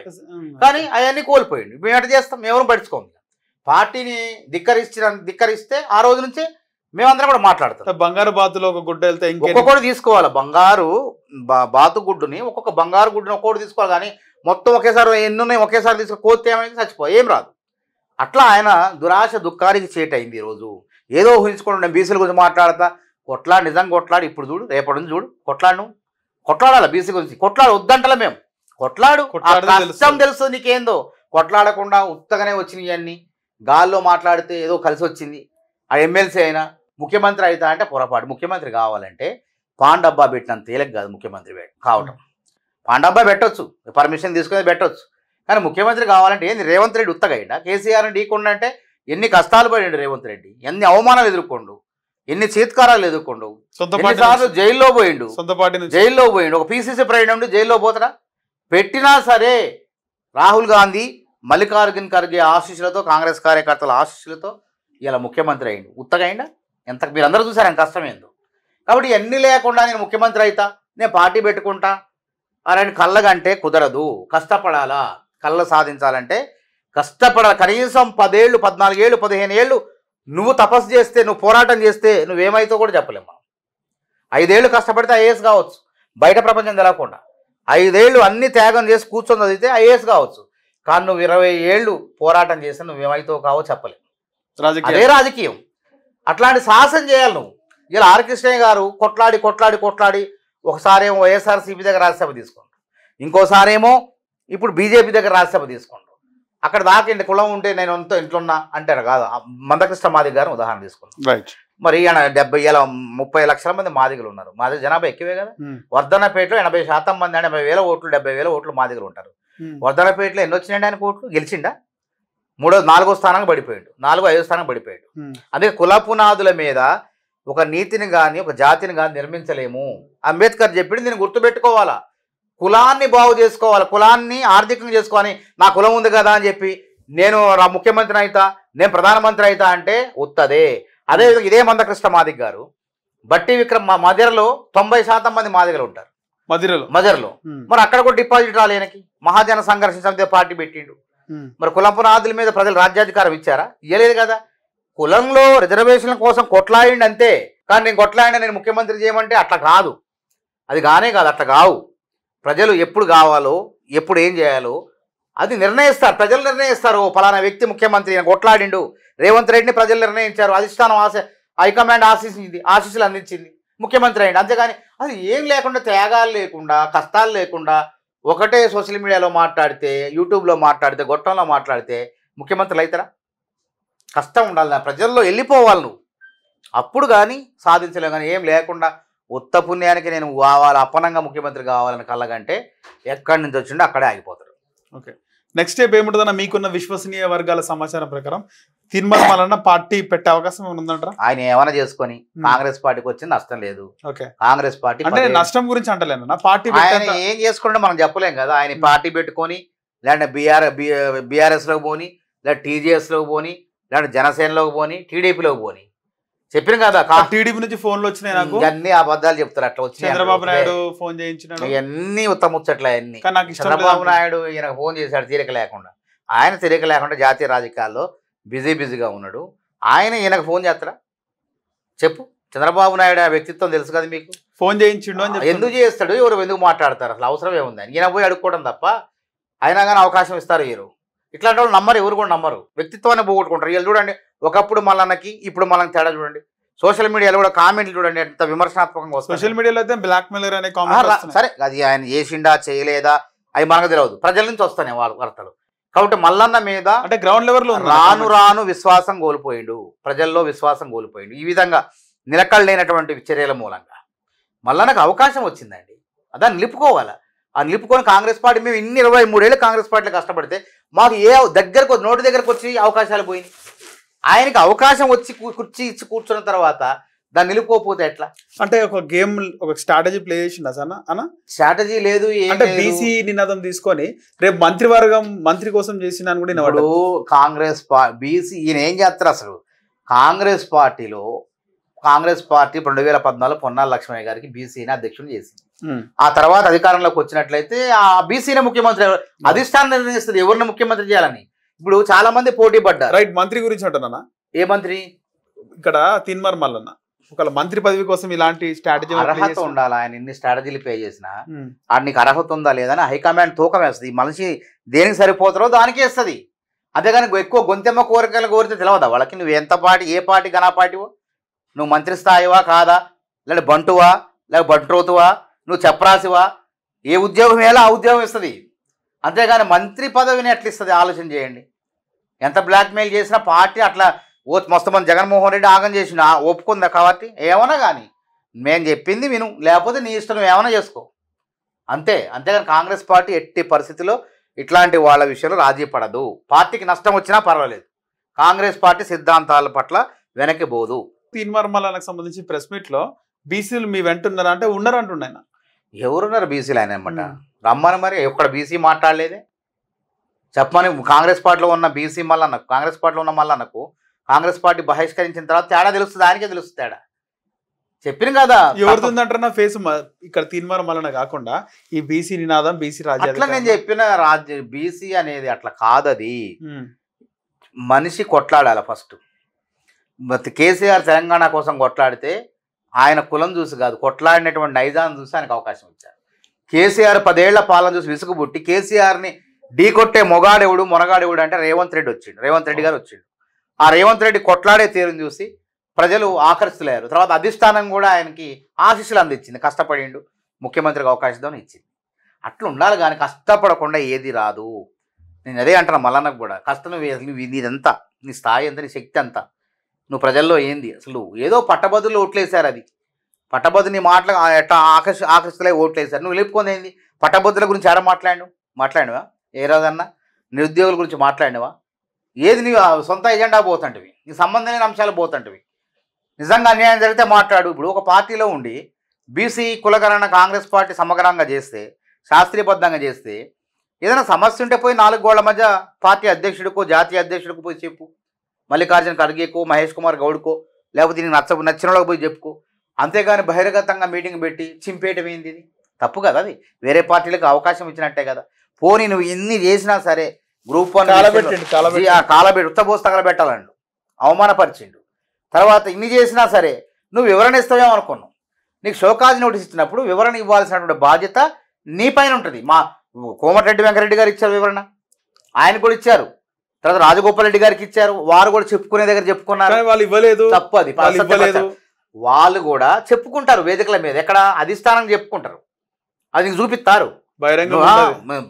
కానీ అవన్నీ కోల్పోయింది. మేము ఎట్లా చేస్తాం? మేమెవరం పట్టించుకోము. పార్టీని ధిక్కరిస్తే ఆ రోజు నుంచే మేమందరం కూడా మాట్లాడతాం. బంగారు బాతులో ఒక గుడ్డ వెళ్తే ఒక్కొక్కటి తీసుకోవాలి. బంగారు బాతు గుడ్డుని ఒక్కొక్క బంగారు గుడ్డుని ఒక్కొక్కటి తీసుకోవాలి. కానీ మొత్తం ఒకేసారి ఎన్ని ఉన్నాయి ఒకేసారి తీసుకుని కోస్తే ఏమైంది? చచ్చిపోయి ఏం రాదు. అట్లా ఆయన దురాశ దుఃఖానికి చేటైంది. ఈరోజు ఏదో ఊహించుకోండి. నేను బీసీల గురించి మాట్లాడతా, కొట్లాడు, నిజంగా కొట్లాడు. ఇప్పుడు చూడు, రేపటి నుంచి చూడు, కొట్లాడాలి బీసీ గురించి. కొట్లాడు వద్దంటలే మేము, కొట్లాడు. కష్టం తెలుస్తుంది నీకేందో. కొట్లాడకుండా ఉత్తగానే వచ్చినాయి అన్ని గాల్లో మాట్లాడితే ఏదో కలిసి వచ్చింది. ఆ ఎమ్మెల్సీ అయినా ముఖ్యమంత్రి అవుతా అంటే పొరపాటు. ముఖ్యమంత్రి కావాలంటే పాన్ డబ్బా పెట్టినంత తేలిక కాదు ముఖ్యమంత్రి కావటం. పాన్ డబ్బా పెట్టొచ్చు, పర్మిషన్ తీసుకుని పెట్టొచ్చు. కానీ ముఖ్యమంత్రి కావాలంటే ఏంది? రేవంత్ రెడ్డి ఉత్తగైండా? కేసీఆర్ని ఢీకొండ అంటే ఎన్ని కష్టాలు పడిండు రేవంత్ రెడ్డి, ఎన్ని అవమానాలు ఎదుర్కొండు, ఎన్ని చీత్కారాలు ఎదుర్కొండు, ఎన్నిసార్లు జైల్లో పోయిండు. జైల్లో పోయిండు. ఒక పీసీసీ ప్రెసిడెంట్ ఉండి జైల్లో పోతాడా? పెట్టినా సరే రాహుల్ గాంధీ, మల్లికార్జున్ ఖర్గే ఆశీస్సులతో, కాంగ్రెస్ కార్యకర్తల ఆశీస్సులతో ఇలా ముఖ్యమంత్రి అయ్యిండు. ఉత్తగైండా? ఎంత మీరందరూ చూసారు ఆయన కష్టం ఏందో. కాబట్టి ఇవన్నీ లేకుండా నేను ముఖ్యమంత్రి అవుతా, నేను పార్టీ పెట్టుకుంటా అని కళ్ళగంటే కుదరదు. కష్టపడాలా. కళ్ళ సాధించాలంటే కష్టపడాలి. కనీసం 10 ఏళ్ళు, 14 ఏళ్ళు, 15 ఏళ్ళు నువ్వు తపస్సు చేస్తే, నువ్వు పోరాటం చేస్తే నువ్వేమైతో కూడా చెప్పలేము. మనం 5 ఏళ్ళు కష్టపడితే ఐఏఎస్ కావచ్చు, బయట ప్రపంచం తెలవకుండా. 5 ఏళ్ళు అన్ని త్యాగం చేసి కూర్చొని చదివితే ఐఏఎస్ కావచ్చు. కానీ నువ్వు 20 ఏళ్ళు పోరాటం చేస్తే నువ్వేమైతో కావో చెప్పలేము. అదే రాజకీయం. అట్లాంటి సాహసం చేయాలి నువ్వు. ఇలా ఆర్ కృష్ణయ్య గారు కొట్లాడి ఒకసారేమో వైఎస్ఆర్సీపీ దగ్గర రాజ్యసభ తీసుకుంటారు, ఇంకోసారేమో ఇప్పుడు బీజేపీ దగ్గర రాజ్యసభ తీసుకుంటారు. అక్కడ దాకా కులం ఉంటే నేను అంతా ఇంట్లో ఉన్నా అంటారు కాదు. మందకృష్ణ మాదిగ గారిని ఉదాహరణ తీసుకున్నాం. మరి ఈయన 30 లక్షల మంది మాదిగలు ఉన్నారు. మాదిగ జనాభా ఎక్కువే కదా. వర్ధనపేటలో 80% మంది, 80,000 ఓట్లు, 70,000 ఓట్లు మాదిగలు ఉంటారు. వర్ధనపేటలో ఎన్ని వచ్చినాయండి ఆయన ఓట్లు? గెలిచిండా? 4వ స్థానానికి పడిపోయాడు, 4, 5వ స్థానానికి పడిపోయాడు. అందుకే కుల పునాదుల మీద ఒక నీతిని కానీ ఒక జాతిని కానీ నిర్మించలేము. అంబేద్కర్ చెప్పింది దీన్ని గుర్తుపెట్టుకోవాలా. కులాన్ని బాగు చేసుకోవాలి, కులాన్ని ఆర్థికంగా చేసుకోవాలి. నా కులం ఉంది కదా అని చెప్పి నేను ముఖ్యమంత్రి అవుతా, నేను ప్రధానమంత్రి అవుతా అంటే ఉత్తదే. అదేవిధంగా ఇదే మందకృష్ణ మాదిగ గారు బట్టి విక్రమ్ మదిరలో 90% మంది మాదిగలు ఉంటారు. మదిరలో మరి అక్కడ కూడా డిపాజిట్ రాలేనకి మహాజన సంఘర్షణ సమితి పార్టీ పెట్టిండు. మరి కులం పునాదుల మీద ప్రజలు రాజ్యాధికారం ఇచ్చారా? ఇవ్వలేదు కదా. కులంలో రిజర్వేషన్ల కోసం కొట్లాడిండి అంతే. కానీ నేను కొట్లాడినా నేను ముఖ్యమంత్రి చేయమంటే అట్లా కాదు. అది కానే కాదు, అట్లా కావు. ప్రజలు ఎప్పుడు కావాలో, ఎప్పుడు ఏం చేయాలో అది నిర్ణయిస్తారు. ప్రజలు నిర్ణయిస్తారు. ఫలానా వ్యక్తి ముఖ్యమంత్రి, కొట్లాడిండు. రేవంత్ రెడ్డిని ప్రజలు నిర్ణయించారు. అధిష్టానం హైకమాండ్ ఆశీస్సులు అందించింది, ముఖ్యమంత్రి అయ్యింది. అంతేగాని అది ఏం లేకుండా, త్యాగాలు లేకుండా, కష్టాలు లేకుండా, ఒకటే సోషల్ మీడియాలో మాట్లాడితే, యూట్యూబ్లో మాట్లాడితే, గొట్టంలో మాట్లాడితే ముఖ్యమంత్రులు అవుతారా? కష్టం ఉండాలి, ప్రజల్లో వెళ్ళిపోవాలి నువ్వు. అప్పుడు కానీ సాధించలేవు. కానీ ఏం లేకుండా ఉత్త పుణ్యానికి నేను కావాలి, అప్పనంగా ముఖ్యమంత్రి కావాలని కళ్ళగంటే ఎక్కడి నుంచి వచ్చిండో అక్కడే ఆగిపోతారు. ఓకే, నెక్స్ట్ స్టెప్ ఏముంటుందన్న మీకున్న విశ్వసనీయ వర్గాల సమాచారం ప్రకారం తిరుమల మల్లన్న పార్టీ పెట్టే అవకాశం ఉందంటారా? ఆయన ఏమైనా చేసుకొని కాంగ్రెస్ పార్టీకి వచ్చింది నష్టం లేదు. కాంగ్రెస్ పార్టీ అంటే నష్టం గురించి అంటలేను, పార్టీ ఆయన ఏం చేసుకుంటే మనం చెప్పలేం కదా. ఆయన పార్టీ పెట్టుకొని లేదంటే బీఆర్ఎస్లోకి పోని, లేదా టీజీఎస్లోకి పోని, లేదంటే జనసేనలోకి పోని, టీడీపీలోకి పోని. చెప్పిన కదా టీడీపీ నుంచి ఫోన్లు వచ్చినాయి నాకు, అన్ని అబద్ధాలు చెప్తారు. అట్లా వచ్చి చంద్రబాబు నాయుడు ఫోన్ చేయించినాడు, ఇవన్నీ ఉత్తముచ్చట్లే అన్ని. చంద్రబాబు నాయుడు ఈయనకు ఫోన్ చేశాడు తీరిక లేకుండా. ఆయన తీరిక లేకుండా జాతీయ రాజకీయాల్లో బిజీగా ఉన్నాడు. ఆయన ఈయనకు ఫోన్ చేస్తారా? చెప్పు. చంద్రబాబు నాయుడు ఆ వ్యక్తిత్వం తెలుసు కదా మీకు. ఫోన్ చేయించిండు అని ఎందుకు చేస్తాడు? ఎవరు ఎందుకు మాట్లాడతారు? అసలు అవసరం ఏముంది? ఈయన పోయి అడుక్కోవడం తప్ప. అయినా కానీ అవకాశం ఇస్తారు వీరు. ఇట్లాంటి వాళ్ళు నమ్మరు, ఎవరు కూడా నమ్మరు. వ్యక్తిత్వాన్ని పోగొట్టుకుంటారు. వీళ్ళు చూడండి, ఒకప్పుడు మల్లన్నకి ఇప్పుడు మళ్ళీ తేడా చూడండి. సోషల్ మీడియాలో కూడా కామెంట్లు చూడండి ఎంత విమర్శనాత్మకంగా వస్తుంది. సోషల్ మీడియాలో అయితే బ్లాక్ మెయిలర్ అనే కామెంట్. సరే, అది ఆయన చేసిండా చేయలేదా అవి మనకు తెలియదు, ప్రజల నుంచి వస్తాయి వాళ్ళ వార్తలు. కాబట్టి మల్లన్న మీద అంటే గ్రౌండ్ లెవెల్లో రాను విశ్వాసం కోల్పోయిండు, ప్రజల్లో విశ్వాసం కోల్పోయిండు. ఈ విధంగా నిలకడలేనటువంటి చర్యల మూలంగా మల్లన్నకు అవకాశం వచ్చిందండి. దాన్ని నిలుపుకోవాలి. ఆ నిలుపుకొని కాంగ్రెస్ పార్టీ మేము ఇన్ని 23 ఏళ్ళు కాంగ్రెస్ పార్టీలో కష్టపడితే మాకు నోటి దగ్గరకు వచ్చి అవకాశాలు పోయినాయి. ఆయనకి అవకాశం వచ్చి కుర్చీ ఇచ్చి కూర్చున్న తర్వాత దాన్ని నిలుపుకోకపోతే ఎట్లా? అంటే ఒక గేమ్ ఒక స్ట్రాటజీ ప్లే చేసిందా సార్ అన్న? స్ట్రాటజీ లేదు. అంటే బీసీ నినాదం తీసుకొని రేపు మంత్రివర్గం మంత్రి కోసం చేసిన కూడా ఇప్పుడు కాంగ్రెస్ బీసీ ఈయన ఏం చేస్తారు అసలు? కాంగ్రెస్ పార్టీ 2014 పొన్నాల లక్ష్మయ్య గారికి బీసీని అధ్యక్షుడు చేసింది. ఆ తర్వాత అధికారంలోకి వచ్చినట్లయితే ఆ బీసీనే ముఖ్యమంత్రి అధిష్టానం నిర్ణయిస్తుంది ఎవరిని ముఖ్యమంత్రి చేయాలని. ఇప్పుడు చాలా మంది పోటీ పడ్డారు. రైట్, మంత్రి గురించి అంటున్నా. ఏ మంత్రి? ఇక్కడ తీన్మార్ మల్లన్న ఒకవేళ మంత్రి పదవి కోసం ఇలాంటి స్ట్రాటజీ అర్హత ఉండాలి. ఆయన ఇన్ని స్ట్రాటజీలు ప్లే చేసినా నీకు అర్హత ఉందా లేదని హైకమాండ్ తూకం వేస్తుంది. మనిషి దేనికి సరిపోతారో దానికి వేస్తుంది. అంతేగాని ఎక్కువ గొంతెమ్మ కోరికలు కోరితే తెలియదా వాళ్ళకి? నువ్వు ఎంత పార్టీ, ఏ పార్టీ గనా పార్టీవో, నువ్వు మంత్రి స్థాయివా కాదా, లేదా బంటువా లేక బంట్రోతువా, నువ్వు చెప్పరాసివా, ఏ ఉద్యోగం వేయాలో ఆ ఉద్యోగం ఇస్తుంది. అంతేగాని మంత్రి పదవిని ఎట్లా ఇస్తుంది ఆలోచన చేయండి. ఎంత బ్లాక్మెయిల్ చేసినా పార్టీ అట్లా మస్తు మంది జగన్మోహన్ రెడ్డి ఆగం చేసిన ఒప్పుకుందా కాబట్టి ఏమన్నా కానీ మేము చెప్పింది విను, లేకపోతే నీ ఇష్టం నువ్వు ఏమైనా చేసుకో అంతే. అంతేగాని కాంగ్రెస్ పార్టీ ఎట్టి పరిస్థితిలో ఇట్లాంటి వాళ్ళ విషయంలో రాజీ పడదు. పార్టీకి నష్టం వచ్చినా పర్వాలేదు, కాంగ్రెస్ పార్టీ సిద్ధాంతాల పట్ల వెనక్కి పోదు. తీన్మార్ మల్లన్నకు సంబంధించి ప్రెస్ మీట్ లో బీసీలు మీ వెంటున్నారా అంటే ఉన్నారు అంటున్నాయన. ఎవరున్నారు బీసీలు ఆయన అనమాట? రమ్మని మరి ఒక్కడ బీసీ మాట్లాడలేదే చెప్పమని. కాంగ్రెస్ పార్టీలో ఉన్న బీసీ మల్లన్నకు, కాంగ్రెస్ పార్టీలో ఉన్న మల్లన్నకు కాంగ్రెస్ పార్టీ బహిష్కరించిన తర్వాత తేడా తెలుస్తుంది, ఆయనకే తెలుస్తుంది తేడా. చెప్పిన కదా ఎవరుందంటారా ఫేస్ ఇక్కడ తీన్మార్ మల్లన్న కాకుండా ఈ బీసీ నినాదం బీసీ రాజ్యం అట్లా నేను చెప్పిన బీసీ అనేది అట్లా కాదది. మనిషి కొట్లాడాలి ఫస్ట్. కేసీఆర్ తెలంగాణ కోసం కొట్లాడితే ఆయన కులం చూసి కాదు, కొట్లాడినటువంటి నైజాన్ని చూసి ఆయనకు అవకాశం ఇచ్చారు. కేసీఆర్ 10 ఏళ్ల పాలన చూసి విసుగుబుట్టి కేసీఆర్ని ఢీకొట్టే మొనగాడెవడు అంటే రేవంత్ రెడ్డి గారు వచ్చిండు. ఆ రేవంత్ రెడ్డి కొట్లాడే తీరుని చూసి ప్రజలు ఆకర్షితులయ్యారు. తర్వాత అధిష్టానం కూడా ఆయనకి ఆశీస్సులు అందించింది. కష్టపడిండు, ముఖ్యమంత్రికి అవకాశం ఇచ్చింది. అట్లా ఉండాలి కానీ కష్టపడకుండా ఏది రాదు. నేను అదే అంటున్నా మల్లన్నకు కూడా. కష్టం నీదంతా, నీ స్థాయి ఎంత, నీ శక్తి అంతా, నువ్వు ప్రజల్లో ఏంది అసలు. ఏదో పట్టభద్రులు ఓట్లేశారు, అది పట్టభద్రుని మాటలు ఎట్లా ఆకర్షితులై ఓట్లేశారు. నువ్వు నిలుపుకుంది ఏంది? పట్టభద్రుల గురించి ఆడ మాట్లాడినవా? ఏ రోజన్నా నిరుద్యోగుల గురించి మాట్లాడినవా? ఏది నీ సొంత ఎజెండా పోతుంటివి, నీ సంబంధం లేని అంశాలు పోతుంటివి. నిజంగా అన్యాయం జరిగితే మాట్లాడు. ఇప్పుడు ఒక పార్టీలో ఉండి బీసీ కులగణన కాంగ్రెస్ పార్టీ సమగ్రంగా చేస్తే, శాస్త్రీయబద్ధంగా చేస్తే, ఏదైనా సమస్య ఉంటే పోయి 4 గోళ్ల మధ్య పార్టీ అధ్యక్షుడికో జాతీయ అధ్యక్షుడికో పోయి చెప్పు. మల్లికార్జున ఖర్గేకో మహేష్ కుమార్ గౌడ్కో లేకపోతే నీకు నచ్చిన వాళ్ళకి పోయి చెప్పుకో. అంతేగాని బహిరంగతంగా మీటింగ్ పెట్టి చింపేయటం ఏంది? ఇది తప్పు కదా. అది వేరే పార్టీలకు అవకాశం ఇచ్చినట్టే కదా. పోనీ నువ్వు ఎన్ని చేసినా సరే గ్రూప్ 1 కాలబెట్టి ఉత్తబోసి తగలబెట్టాలండు, అవమానపరిచిండు. తర్వాత ఇన్ని చేసినా సరే నువ్వు వివరణ ఇస్తావేమో అనుకున్నావు. నీకు షోకాజ్ నోటీస్ ఇచ్చినప్పుడు వివరణ ఇవ్వాల్సినటువంటి బాధ్యత నీ పైన ఉంటుంది. మా కోమటిరెడ్డి వెంకరెడ్డి గారు ఇచ్చారు వివరణ, ఆయన కూడా ఇచ్చారు. తర్వాత రాజగోపాల్ రెడ్డి గారికి ఇచ్చారు, వారు కూడా చెప్పుకునే దగ్గర చెప్పుకున్నారు. వాళ్ళు ఇవ్వలేదు, తప్పు అది. వాళ్ళు కూడా చెప్పుకుంటారు వేదికల మీద, ఎక్కడ అధిష్టానం చెప్పుకుంటారు, అది చూపిస్తారు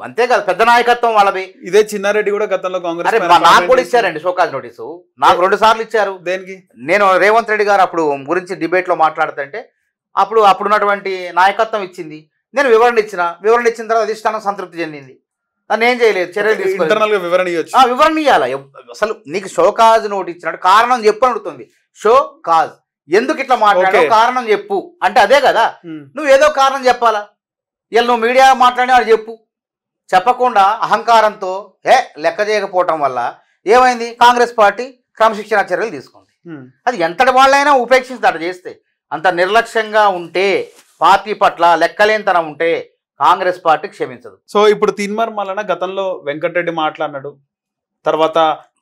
అంతే కదా. పెద్ద నాయకత్వం వాళ్ళది. ఇదే చిన్నారెడ్డి కూడా గతంలో కాంగ్రెస్ నాకు కూడా ఇచ్చారండి షోకాజ్ నోటీసు. నాకు 2 సార్లు ఇచ్చారు. దేనికి? నేను రేవంత్ రెడ్డి గారు అప్పుడు గురించి డిబేట్ లో మాట్లాడుతుంటే అప్పుడున్నటువంటి నాయకత్వం ఇచ్చింది. నేను వివరణ ఇచ్చిన తర్వాత అధిష్టానం సంతృప్తి చెందింది. దాన్ని ఏం చేయలేదు, చర్యలు తీసుకోవాలి. వివరణ ఇవ్వాలి. అసలు నీకు షోకాజ్ నోటీస్ ఇచ్చినట్టు కారణం చెప్పు అడుగుతుంది. షో కాజ్ ఎందుకు ఇట్లా మాట్లాడావు, కారణం చెప్పు అంటే అదే కదా. నువ్వు ఏదో కారణం చెప్పాలా. ఇలా నువ్వు మీడియా మాట్లాడి వాడు చెప్పకుండా అహంకారంతో లెక్క చేయకపోవటం వల్ల ఏమైంది? కాంగ్రెస్ పార్టీ క్రమశిక్షణ చర్యలు తీసుకుంది. అది ఎంతటి వాళ్ళైనా ఉపేక్షిస్తారు చేస్తే. అంత నిర్లక్ష్యంగా ఉంటే, పార్టీ పట్ల లెక్కలేనితనం ఉంటే కాంగ్రెస్ పార్టీ క్షమించదు. సో ఇప్పుడు తీన్మార్ మల్లన్న గతంలో వెంకటరెడ్డి మాట్లాడినాడు, తర్వాత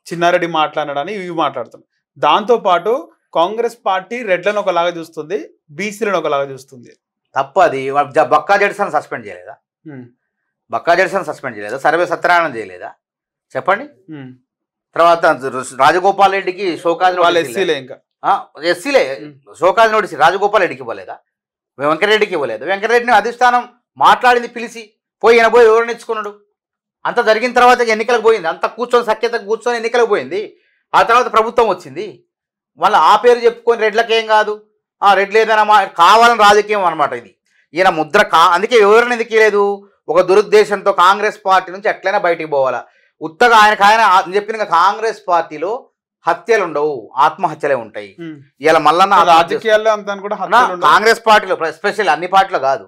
చిన్నారెడ్డి మాట్లాడినాడు అని ఇవి మాట్లాడుతున్నాడు. దాంతోపాటు కాంగ్రెస్ పార్టీ రెడ్లను ఒకలాగా చూస్తుంది, బీసీలను ఒకలాగా చూస్తుంది. తప్పు అది. బక్కా జడ్సన్ సస్పెండ్ చేయలేదా? సర్వే సత్యనారాయణ చేయలేదా? చెప్పండి. తర్వాత రాజగోపాల్ రెడ్డికి షోకాజ్ ఎస్సీలే షోకాజ్ నోటీస్ రాజగోపాల్ రెడ్డికి ఇవ్వలేదా? వెంకటరెడ్డికి ఇవ్వలేదు. వెంకటరెడ్డిని అధిష్టానం మాట్లాడింది పిలిచి పోయి వివరణ ఇచ్చుకున్నాడు. అంత జరిగిన తర్వాత ఎన్నికలకు పోయింది. అంత సఖ్యత కూర్చొని ఎన్నికలకు పోయింది. ఆ తర్వాత ప్రభుత్వం వచ్చింది. మళ్ళీ ఆ పేరు చెప్పుకొని రెడ్లకేం కాదు, రెడ్లు ఏదైనా కావాలని రాజకీయం అనమాట ఇది. ఈయన ముద్ర అందుకే వివరణ ఎందుకు లేదు? ఒక దురుద్దేశంతో కాంగ్రెస్ పార్టీ నుంచి ఎట్లయినా బయటికి పోవాలా. ఉత్తగా ఆయన చెప్పిన కాంగ్రెస్ పార్టీలో హత్యలు ఉండవు, ఆత్మహత్యలే ఉంటాయి. ఇలా మల్లన్న రాజకీయాల్లో అంతా కూడా కాంగ్రెస్ పార్టీలో ఎస్పెషల్ అన్ని పార్టీలో కాదు,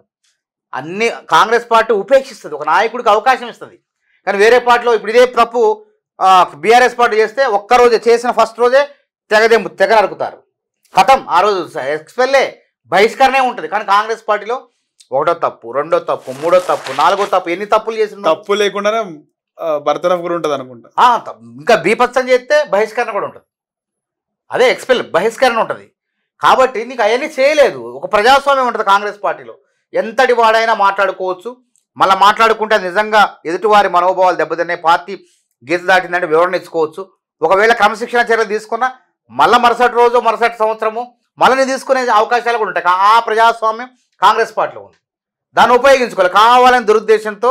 అన్ని కాంగ్రెస్ పార్టీ ఉపేక్షిస్తుంది, ఒక నాయకుడికి అవకాశం ఇస్తుంది. కానీ వేరే పార్టీలో ఇప్పుడు ఇదే తప్పు బీఆర్ఎస్ పార్టీ చేస్తే ఒక్కరోజే చేసిన ఫస్ట్ రోజే తెగ నరుకుతారు, కథం ఆ రోజు ఎక్స్పెల్లే బహిష్కరణే ఉంటుంది. కానీ కాంగ్రెస్ పార్టీలో ఒకటో తప్పు, రెండో తప్పు, మూడో తప్పు, నాలుగో తప్పు, ఎన్ని తప్పులు చేసిన తప్పు లేకుండానే బర్తరఫ్ కూడా ఉంటుంది అనుకుంటా. ఇంకా బీపత్సం చేస్తే బహిష్కరణ కూడా ఉంటుంది, అదే ఎక్స్పెల్ బహిష్కరణ ఉంటుంది. కాబట్టి నీకు అవన్నీ చేయలేదు. ఒక ప్రజాస్వామ్యం ఉంటుంది కాంగ్రెస్ పార్టీలో, ఎంతటి వాడైనా మాట్లాడుకోవచ్చు. మళ్ళీ మాట్లాడుకుంటే నిజంగా ఎదుటివారి మనోభావాలు దెబ్బతినే పార్టీ గీత దాటిందంటే వివరణ ఇచ్చుకోవచ్చు. ఒకవేళ క్రమశిక్షణ చర్యలు తీసుకున్నా మళ్ళీ మరుసటి రోజు మరుసటి సంవత్సరము మళ్ళీ తీసుకునే అవకాశాలు కూడా ఉంటాయి. ఆ ప్రజాస్వామ్యం కాంగ్రెస్ పార్టీలో ఉంది, దాన్ని ఉపయోగించుకోవాలి. కావాలని దురుద్దేశంతో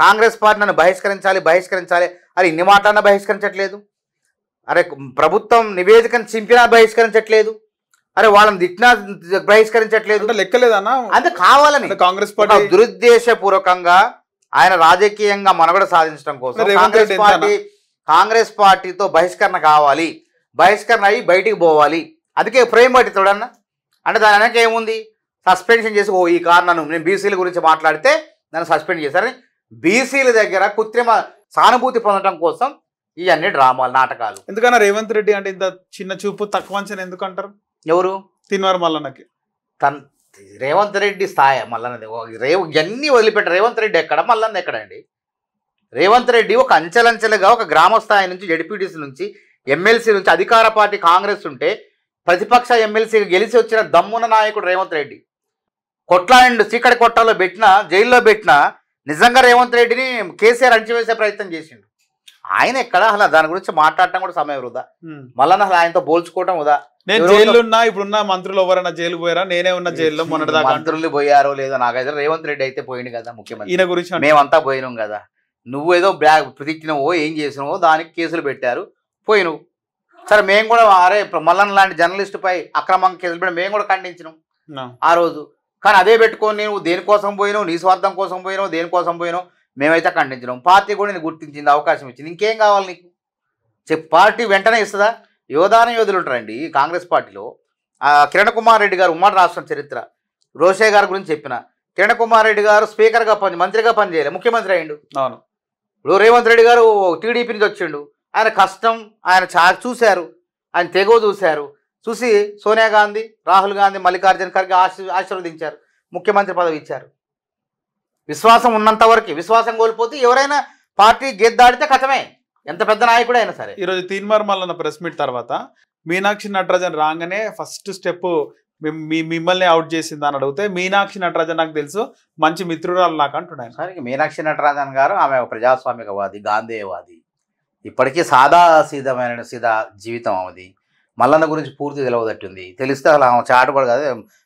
కాంగ్రెస్ పార్టీ నన్ను బహిష్కరించాలి అని ఇన్ని మాటలన్నా బహిష్కరించట్లేదు. అరే ప్రభుత్వం నివేదికను చింపినా బహిష్కరించట్లేదు, అరే వాళ్ళని తిట్టినా బహిష్కరించట్లేదు, లెక్కలేదన్నా. అంటే కావాలని కాంగ్రెస్ పార్టీ దురుద్దేశపూర్వకంగా ఆయన రాజకీయంగా మనుగడ సాధించడం కోసం కాంగ్రెస్ పార్టీతో బహిష్కరణ కావాలి, బహిష్కరణ అయ్యి బయటికి పోవాలి. అందుకే ఫ్రేమ్ బట్టి చూడన్నా, అంటే దాని వెనక ఏముంది, సస్పెన్షన్ చేసి ఈ కారణం నేను బీసీల గురించి మాట్లాడితే నన్ను సస్పెండ్ చేశారని బీసీల దగ్గర కృత్రిమ సానుభూతి పొందడం కోసం ఇవన్నీ డ్రామాలు, నాటకాలు. ఎందుకన్నా రేవంత్ రెడ్డి అంటే ఇంత చిన్న చూపు, తక్కువ అంచనా ఎందుకు అంటారు? ఎవరు? తీన్మార్ మల్లన్నకి. రేవంత్ రెడ్డి స్థాయి మల్లన్నది ఇవన్నీ వదిలిపెట్ట. రేవంత్ రెడ్డి ఎక్కడ, మల్లన్న ఎక్కడండి? రేవంత్ రెడ్డి ఒక అంచెలంచెలుగా ఒక గ్రామ స్థాయి నుంచి, జడ్పీటీసీ నుంచి, ఎమ్మెల్సీ నుంచి అధికార పార్టీ కాంగ్రెస్ ఉంటే ప్రతిపక్ష ఎమ్మెల్సీగా గెలిచి వచ్చిన దమ్మున నాయకుడు రేవంత్ రెడ్డి. కొట్లాండు చీకటి కొట్టాలో పెట్టినా, జైల్లో పెట్టినా నిజంగా రేవంత్ రెడ్డిని కేసీఆర్ అణచివేసే ప్రయత్నం చేసిండు. ఆయన ఎక్కడ అసలు దాని గురించి మాట్లాడటం కూడా సమయం వృధా. మళ్ళీ అసలు ఆయనతో పోల్చుకోవటం వృధా. నేను జైల్లో ఉన్నా, ఇప్పుడున్న మంత్రులు ఎవరైనా జైలు పోయారా? నేనే ఉన్న జైల్లో మొన్నటిదాకా. మంత్రులు పోయారో లేదో నాకైతే, రేవంత్ రెడ్డి అయితే పోయింది కదా ముఖ్యమంత్రి. ఈయన గురించి మేమంతా పోయినాం కదా, నువ్వేదో బ్యాగ్ తిట్టినవో ఏం చేసినవో దానికి కేసులు పెట్టారు, పోయినవు. సరే మేము కూడా అరే మల్లన్న లాంటి జర్నలిస్ట్ పై అక్రమంగా కేసులు పెట్టి మేము కూడా ఖండించినాం ఆ రోజు. కానీ అదే పెట్టుకొని నువ్వు దేనికోసం పోయినావు, నీ స్వార్థం కోసం పోయినావు, దేనికోసం పోయినావు, మేమైతే ఖండించినాం. పార్టీ కూడా నేను గుర్తించింది, అవకాశం ఇచ్చింది. ఇంకేం కావాలి నీకు చెప్పు? పార్టీ వెంటనే ఇస్తుందా? యోధాన యోధులు ఉంటారండి కాంగ్రెస్ పార్టీలో. కిరణ్ కుమార్ రెడ్డి గారు ఉమ్మడి రాష్ట్రం చరిత్ర, రోషే గారి గురించి చెప్పిన. కిరణ్ కుమార్ రెడ్డి గారు స్పీకర్గా మంత్రిగా పనిచేయలేదు, ముఖ్యమంత్రి అయ్యిండు. అవును. ఇప్పుడు రేవంత్ రెడ్డి గారు టీడీపీ నుంచి వచ్చిండు. ఆయన కష్టం ఆయన చూశారు, ఆయన తెగవ చూసి సోనియా గాంధీ, రాహుల్ గాంధీ, మల్లికార్జున ఖర్గే ఆశీర్వదించారు, ముఖ్యమంత్రి పదవి ఇచ్చారు. విశ్వాసం ఉన్నంత వరకు. విశ్వాసం కోల్పోతే ఎవరైనా పార్టీ గెద్దాడితే కథమే, ఎంత పెద్ద నాయకుడు అయినా సరే. ఈరోజు తీన్మార్ మల్లన్న ప్రెస్ మీట్ తర్వాత మీనాక్షి నటరాజన్ రాగానే ఫస్ట్ స్టెప్ మిమ్మల్ని అవుట్ చేసింది అని అడిగితే, మీనాక్షి నటరాజన్ నాకు తెలుసు, మంచి మిత్రురాలు నాకు అంటున్నాను. సరే, మీనాక్షి నటరాజన్ గారు ఆమె ప్రజాస్వామికవాది, గాంధేయవాది, ఇప్పటికీ సీదా జీవితం ఆమెది. మల్లన్న గురించి పూర్తి తెలియదట్టుంది. తెలిస్తే అలా ఆమె చాటు కూడా కాదు,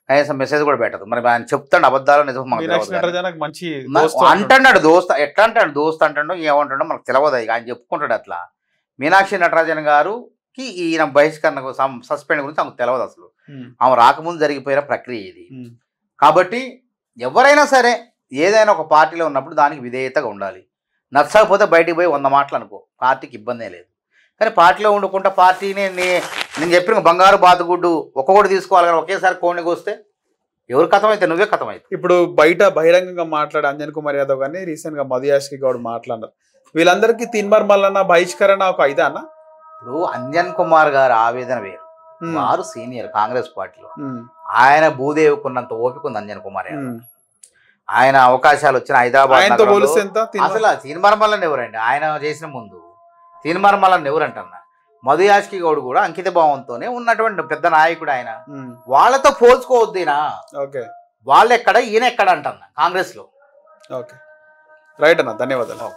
కనీసం మెసేజ్ కూడా పెట్టదు. మరి ఆయన చెప్తాడు అబద్ధాలు నిజం అంటున్నాడు. దోస్త్ ఎట్లా అంటాడు? దోస్త్ అంటాడో ఏమంటాడో మనకు తెలియదు. ఆయన చెప్పుకుంటాడు అట్లా. మీనాక్షి నటరాజన్ గారుకి ఈయన బహిష్కరణ సస్పెండ్ గురించి ఆమెకు తెలియదు అసలు. ఆమె రాకముందు జరిగిపోయిన ప్రక్రియ ఇది. కాబట్టి ఎవరైనా సరే ఏదైనా ఒక పార్టీలో ఉన్నప్పుడు దానికి విధేయతగా ఉండాలి. నచ్చకపోతే బయటికి పోయి 100 మాటలు అనుకో, పార్టీకి ఇబ్బందే లేదు. కానీ పార్టీలో వండుకుంటా పార్టీని నేను చెప్పిన బంగారు బాతుగుడ్డు ఒక్కొక్కటి తీసుకోవాలి, కానీ ఒకేసారి కోడికి వస్తే ఎవరు కథమైతే నువ్వే కథమైతే. ఇప్పుడు బయట బహిరంగంగా మాట్లాడే అంజన్ కుమార్ యాదవ్ కానీ రీసెంట్ గా మధుయాష్కి గౌడ్ మాట్లాడారు. వీళ్ళందరికీ తీన్మార్ మల్లన్న బహిష్కరణ ఒక ఇదానా? ఇప్పుడు అంజన్ కుమార్ గారు ఆవేదన వేరు, వారు సీనియర్ కాంగ్రెస్ పార్టీలో. ఆయన భూదేవుకున్నంత ఓపిక ఉంది అంజన్ కుమార్ యాదవ్. ఆయన అవకాశాలు వచ్చిన హైదరాబాద్ అసలు తీన్మార్ మల్లన్న ఎవరండి? ఆయన చేసిన ముందు తీన్మార్ మల్లన్న ఎవరంటన్నా? మధుయాష్కి గౌడ్ కూడా అంకిత భావంతోనే ఉన్నటువంటి పెద్ద నాయకుడు ఆయన. వాళ్ళతో పోల్చుకోవద్దునా? వాళ్ళు ఎక్కడ ఈయన ఎక్కడ అంటన్నా కాంగ్రెస్ లో. రైట్ అన్న, ధన్యవాదాలు.